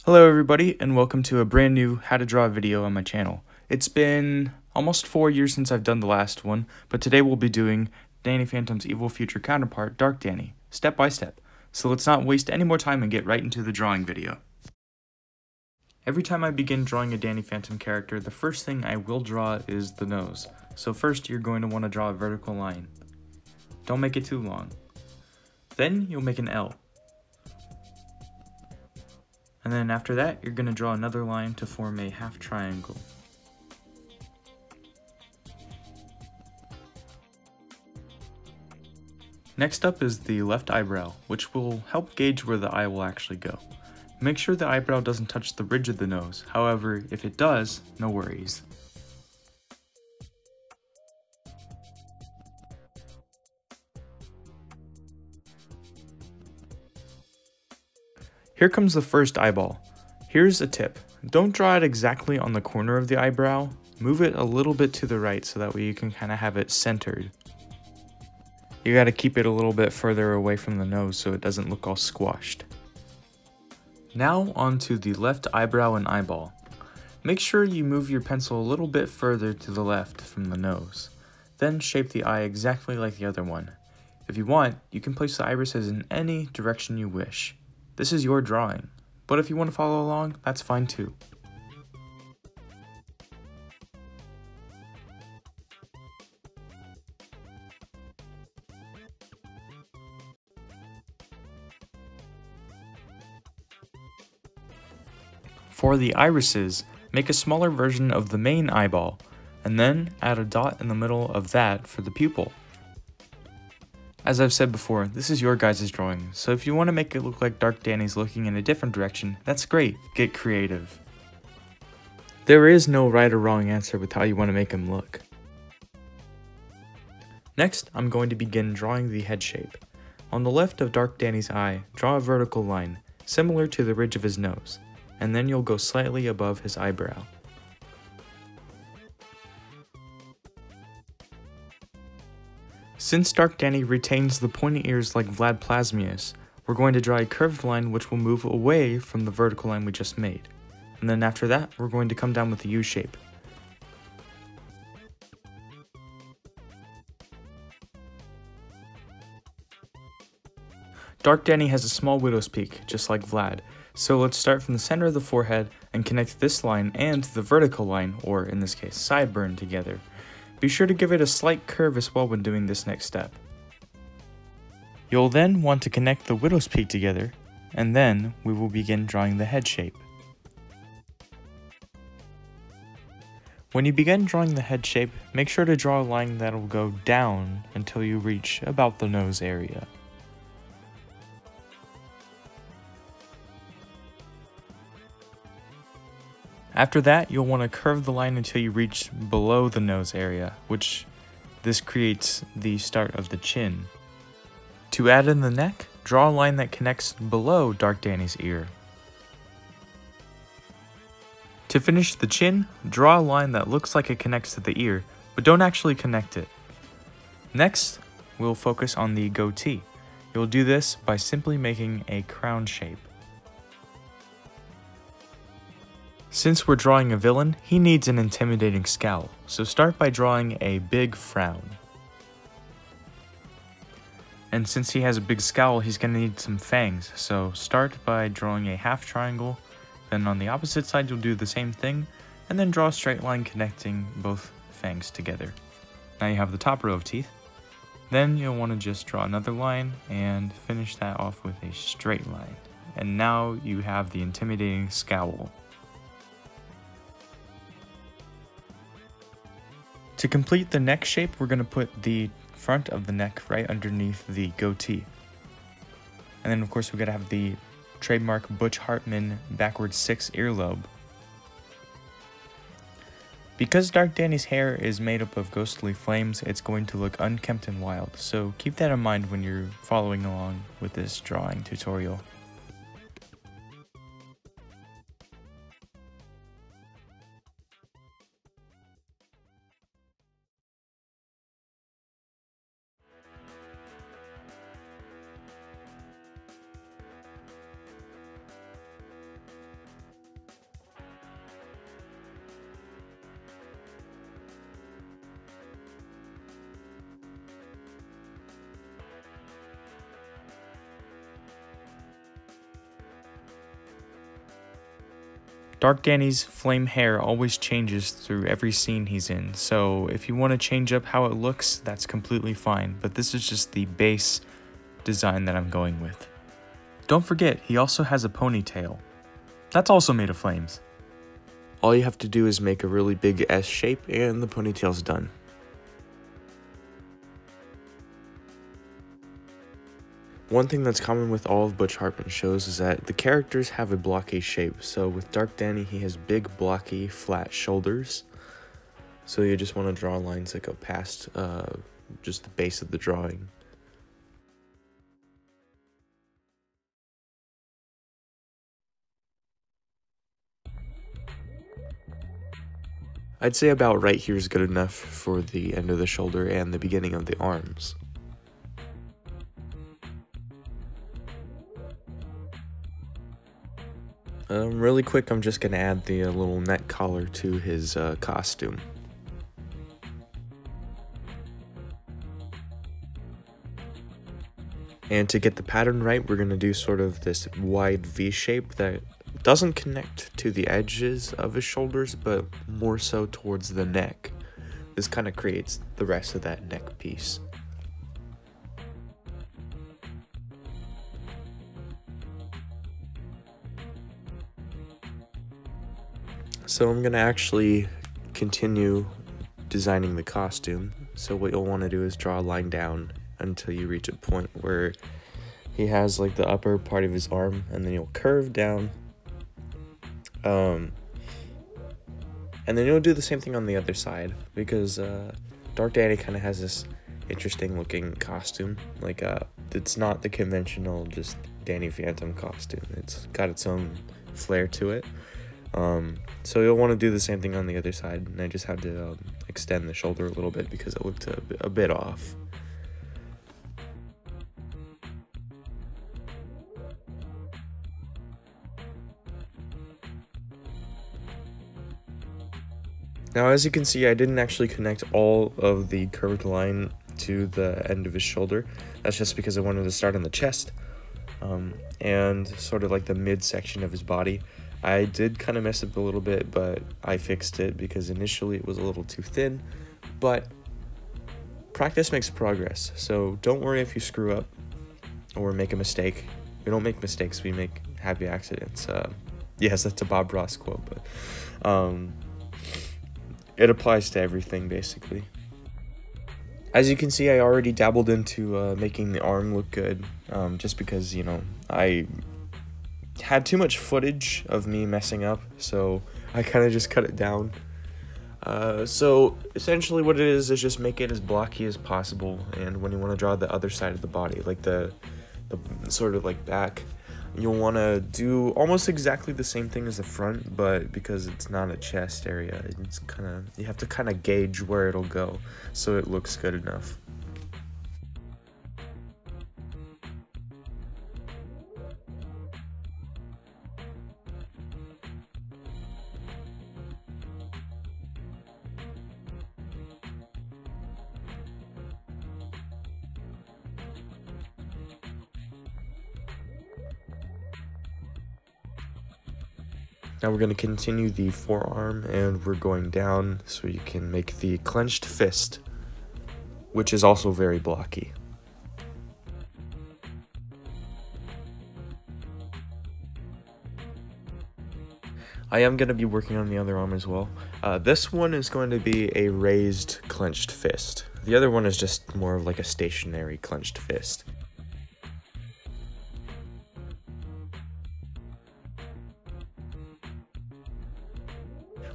Hello everybody and welcome to a brand new how to draw video on my channel. It's been almost 4 years since I've done the last one, but today we'll be doing Danny Phantom's evil future counterpart, Dark Danny, step by step. So let's not waste any more time and get right into the drawing video. Every time I begin drawing a Danny Phantom character, the first thing I will draw is the nose. So first you're going to want to draw a vertical line. Don't make it too long. Then you'll make an L. And then after that, you're going to draw another line to form a half triangle. Next up is the left eyebrow, which will help gauge where the eye will actually go. Make sure the eyebrow doesn't touch the ridge of the nose, however, if it does, no worries. Here comes the first eyeball. Here's a tip. Don't draw it exactly on the corner of the eyebrow. Move it a little bit to the right so that way you can kind of have it centered. You gotta keep it a little bit further away from the nose so it doesn't look all squashed. Now onto the left eyebrow and eyeball. Make sure you move your pencil a little bit further to the left from the nose. Then shape the eye exactly like the other one. If you want, you can place the irises in any direction you wish. This is your drawing, but if you want to follow along, that's fine too. For the irises, make a smaller version of the main eyeball, and then add a dot in the middle of that for the pupil. As I've said before, this is your guys' drawing, so if you want to make it look like Dark Danny's looking in a different direction, that's great, get creative. There is no right or wrong answer with how you want to make him look. Next, I'm going to begin drawing the head shape. On the left of Dark Danny's eye, draw a vertical line, similar to the ridge of his nose, and then you'll go slightly above his eyebrow. Since Dark Danny retains the pointy ears like Vlad Plasmius, we're going to draw a curved line which will move away from the vertical line we just made. And then after that, we're going to come down with the U shape. Dark Danny has a small widow's peak, just like Vlad, so let's start from the center of the forehead and connect this line and the vertical line, or in this case, sideburn, together. Be sure to give it a slight curve as well when doing this next step. You'll then want to connect the widow's peak together, and then we will begin drawing the head shape. When you begin drawing the head shape, make sure to draw a line that will go down until you reach about the nose area. After that, you'll want to curve the line until you reach below the nose area, which this creates the start of the chin. To add in the neck, draw a line that connects below Dark Danny's ear. To finish the chin, draw a line that looks like it connects to the ear, but don't actually connect it. Next, we'll focus on the goatee. You'll do this by simply making a crown shape. Since we're drawing a villain, he needs an intimidating scowl, so start by drawing a big frown. And since he has a big scowl, he's going to need some fangs, so start by drawing a half triangle, then on the opposite side you'll do the same thing, and then draw a straight line connecting both fangs together. Now you have the top row of teeth. Then you'll want to just draw another line and finish that off with a straight line. And now you have the intimidating scowl. To complete the neck shape, we're going to put the front of the neck right underneath the goatee. And then of course we got to have the trademark Butch Hartman backwards 6 earlobe. Because Dark Danny's hair is made up of ghostly flames, it's going to look unkempt and wild, so keep that in mind when you're following along with this drawing tutorial. Dark Danny's flame hair always changes through every scene he's in, so if you want to change up how it looks, that's completely fine, but this is just the base design that I'm going with. Don't forget, he also has a ponytail. That's also made of flames. All you have to do is make a really big S shape and the ponytail's done. One thing that's common with all of Butch Hartman shows is that the characters have a blocky shape. So with Dark Danny, he has big, blocky, flat shoulders. So you just want to draw lines that go past just the base of the drawing. I'd say about right here is good enough for the end of the shoulder and the beginning of the arms. Really quick, I'm just going to add the little neck collar to his costume. And to get the pattern right, we're going to do sort of this wide V shape that doesn't connect to the edges of his shoulders, but more so towards the neck. This kind of creates the rest of that neck piece. So I'm going to actually continue designing the costume. So what you'll want to do is draw a line down until you reach a point where he has like the upper part of his arm, and then you'll curve down. And then you'll do the same thing on the other side, because Dark Danny kind of has this interesting looking costume. Like it's not the conventional just Danny Phantom costume. It's got its own flair to it. So you'll want to do the same thing on the other side, and I just had to extend the shoulder a little bit because it looked a bit off. Now, as you can see, I didn't actually connect all of the curved line to the end of his shoulder. That's just because I wanted to start on the chest and sort of like the midsection of his body. I did kind of mess up a little bit, but I fixed it because initially it was a little too thin. But practice makes progress, so don't worry if you screw up or make a mistake. We don't make mistakes, we make happy accidents. Yes, that's a Bob Ross quote, but it applies to everything, basically. As you can see, I already dabbled into making the arm look good, just because, you know, I had too much footage of me messing up, so I kind of just cut it down. So essentially what it is just make it as blocky as possible, and when you want to draw the other side of the body, like the sort of like back, you'll want to do almost exactly the same thing as the front, but because it's not a chest area, it's kind of, you have to kind of gauge where it'll go so it looks good enough. Now we're going to continue the forearm, and we're going down so you can make the clenched fist, which is also very blocky. I am going to be working on the other arm as well. This one is going to be a raised clenched fist. The other one is just more of like a stationary clenched fist.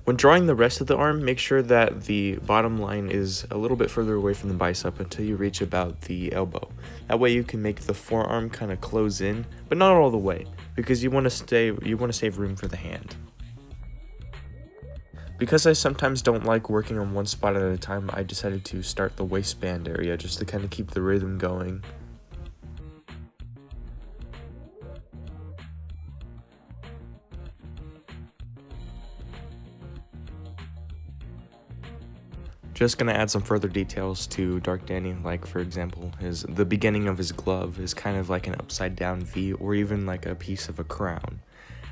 When drawing the rest of the arm, make sure that the bottom line is a little bit further away from the bicep until you reach about the elbow. That way you can make the forearm kind of close in, but not all the way, because you want to save room for the hand. Because I sometimes don't like working on one spot at a time, I decided to start the waistband area just to kind of keep the rhythm going. Just gonna add some further details to Dark Danny, like for example, the beginning of his glove is kind of like an upside down V, or even like a piece of a crown.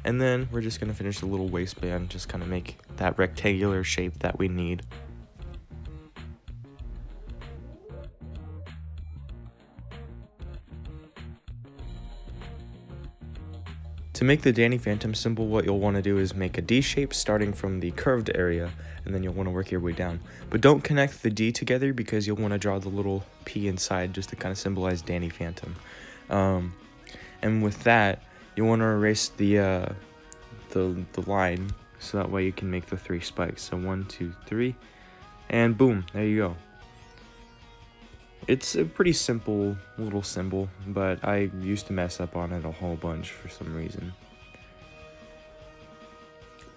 And then we're just going to finish the little waistband, just kind of make that rectangular shape that we need. To make the Danny Phantom symbol, what you'll want to do is make a D shape starting from the curved area, and then you'll want to work your way down. But don't connect the D together because you'll want to draw the little P inside just to kind of symbolize Danny Phantom. And with that, you want to erase the line so that way you can make the 3 spikes. So 1, 2, 3, and boom, there you go. It's a pretty simple little symbol, but I used to mess up on it a whole bunch for some reason.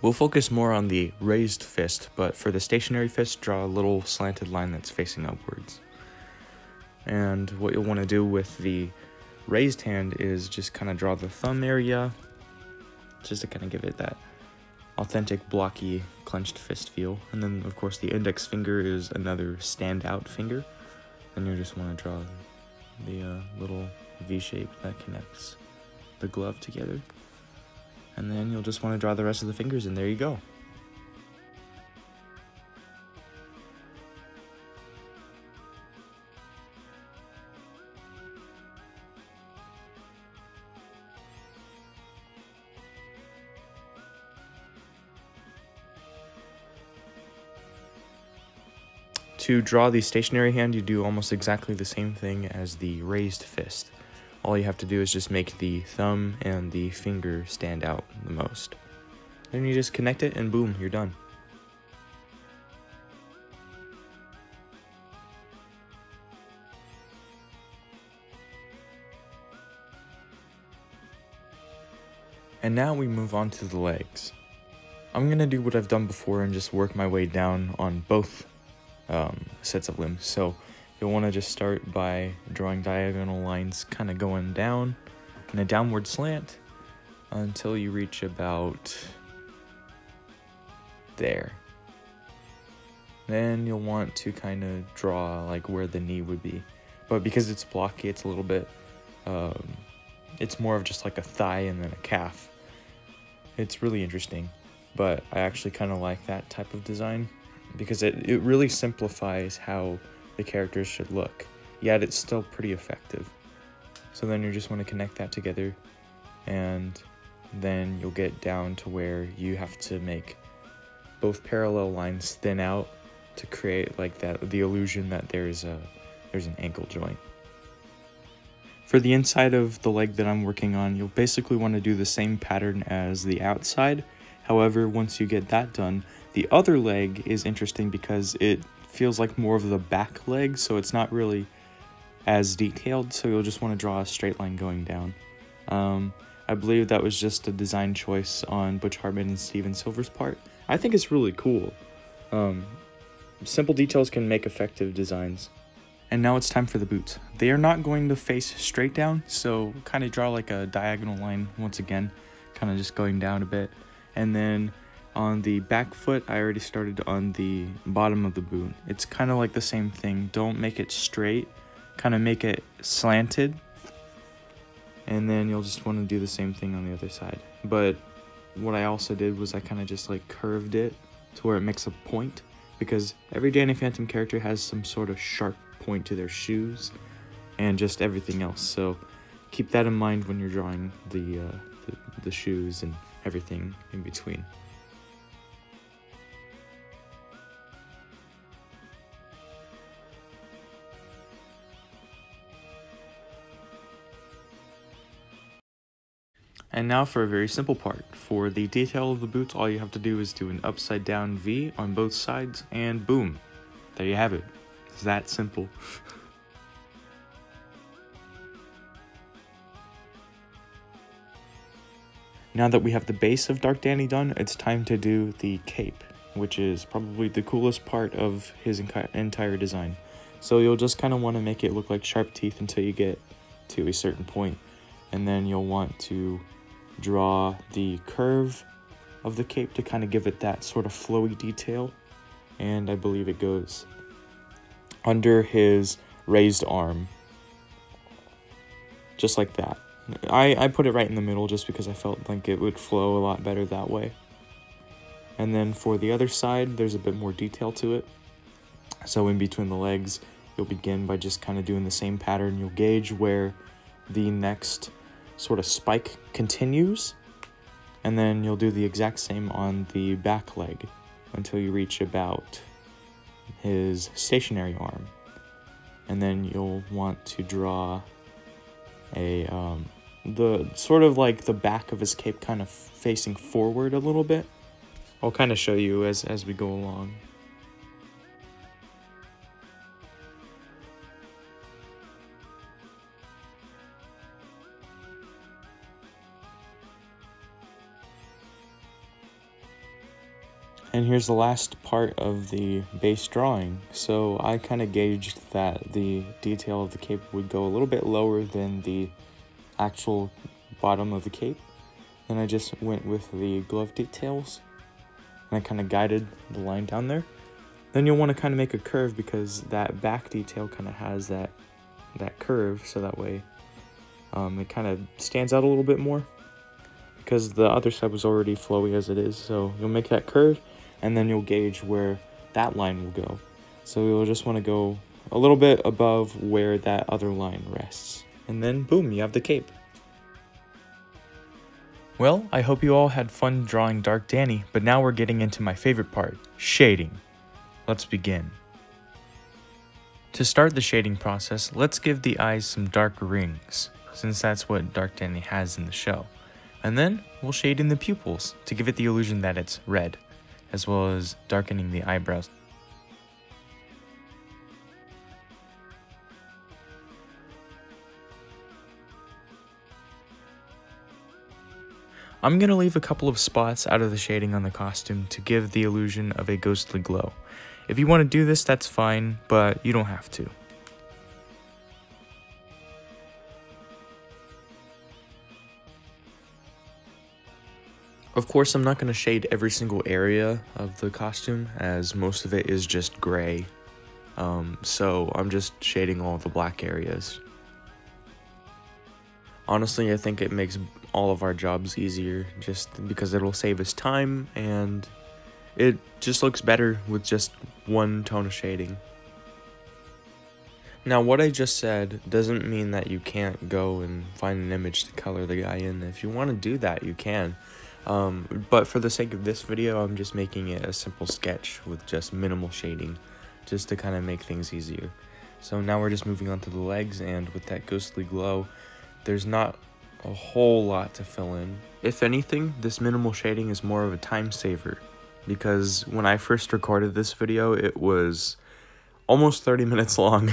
We'll focus more on the raised fist, but for the stationary fist, draw a little slanted line that's facing upwards. And what you'll want to do with the raised hand is just kind of draw the thumb area, just to kind of give it that authentic, blocky, clenched fist feel. And then, of course, the index finger is another standout finger. Then you just want to draw the little V shape that connects the glove together. And then you'll just want to draw the rest of the fingers, and there you go. To draw the stationary hand, you do almost exactly the same thing as the raised fist. All you have to do is just make the thumb and the finger stand out the most. Then you just connect it and boom, you're done. And now we move on to the legs. I'm going to do what I've done before and just work my way down on both sets of limbs. So you'll want to just start by drawing diagonal lines kind of going down in a downward slant until you reach about there. Then you'll want to kind of draw like where the knee would be, but because it's blocky, it's a little bit it's more of just like a thigh and then a calf. It's really interesting, but I actually kind of like that type of design because it really simplifies how the characters should look, yet it's still pretty effective. So then you just want to connect that together, and then you'll get down to where you have to make both parallel lines thin out to create like that, the illusion that there's an ankle joint. For the inside of the leg that I'm working on, you'll basically want to do the same pattern as the outside. However, once you get that done, the other leg is interesting because it feels like more of the back leg, so it's not really as detailed, so you'll just want to draw a straight line going down. I believe that was just a design choice on Butch Hartman and Steven Silver's part. I think it's really cool. Simple details can make effective designs. And now it's time for the boots. They are not going to face straight down, so kind of draw like a diagonal line once again, kind of just going down a bit. And then on the back foot, I already started on the bottom of the boot. It's kind of like the same thing. Don't make it straight, kind of make it slanted. And then you'll just want to do the same thing on the other side. But what I also did was I kind of just like curved it to where it makes a point, because every Danny Phantom character has some sort of sharp point to their shoes and just everything else. So keep that in mind when you're drawing the shoes and everything in between. And now for a very simple part. For the detail of the boots, all you have to do is do an upside down V on both sides, and boom, there you have it. It's that simple. Now that we have the base of Dark Danny done, it's time to do the cape, which is probably the coolest part of his entire design. So you'll just kind of want to make it look like sharp teeth until you get to a certain point, and then you'll want to draw the curve of the cape to kind of give it that sort of flowy detail. And I believe it goes under his raised arm, just like that. I put it right in the middle just because I felt like it would flow a lot better that way. And then for the other side, there's a bit more detail to it. So in between the legs, you'll begin by just kind of doing the same pattern. You'll gauge where the next sort of spike continues, and then you'll do the exact same on the back leg until you reach about his stationary arm. And then you'll want to draw a the sort of like the back of his cape kind of facing forward a little bit. I'll kind of show you as we go along. And here's the last part of the base drawing. So I kind of gauged that the detail of the cape would go a little bit lower than the actual bottom of the cape. Then I just went with the glove details, and I kind of guided the line down there. Then you'll want to kind of make a curve because that back detail kind of has that curve, so that way it kind of stands out a little bit more, because the other side was already flowy as it is. So you'll make that curve, and then you'll gauge where that line will go. So you'll just want to go a little bit above where that other line rests. And then boom, you have the cape. Well, I hope you all had fun drawing Dark Danny, but now we're getting into my favorite part, shading. Let's begin. To start the shading process, let's give the eyes some dark rings, since that's what Dark Danny has in the show. And then we'll shade in the pupils to give it the illusion that it's red, as well as darkening the eyebrows. I'm going to leave a couple of spots out of the shading on the costume to give the illusion of a ghostly glow. If you want to do this, that's fine, but you don't have to. Of course, I'm not going to shade every single area of the costume, as most of it is just gray. So I'm just shading all the black areas. Honestly, I think it makes all of our jobs easier, just because it'll save us time, and it just looks better with just one tone of shading. Now, what I just said doesn't mean that you can't go and find an image to color the guy in. If you want to do that, you can. But for the sake of this video, I'm just making it a simple sketch with just minimal shading, just to kind of make things easier. So now we're just moving on to the legs, and with that ghostly glow, there's not a whole lot to fill in. If anything, this minimal shading is more of a time saver, because when I first recorded this video, it was almost 30 minutes long.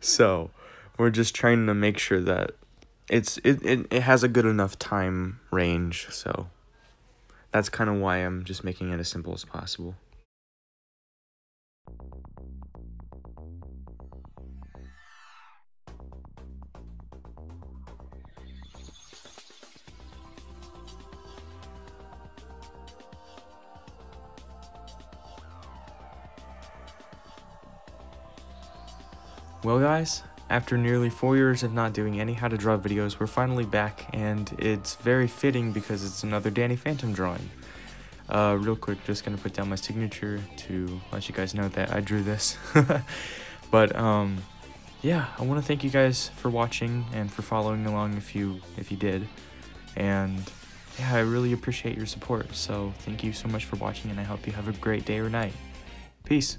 So we're just trying to make sure that it has a good enough time range, so that's kind of why I'm just making it as simple as possible. Well guys, after nearly 4 years of not doing any how to draw videos, we're finally back, and it's very fitting because it's another Danny Phantom drawing. Real quick, just gonna put down my signature to let you guys know that I drew this. But yeah, I want to thank you guys for watching and for following along if you did, and yeah, I really appreciate your support. So thank you so much for watching, and I hope you have a great day or night. Peace.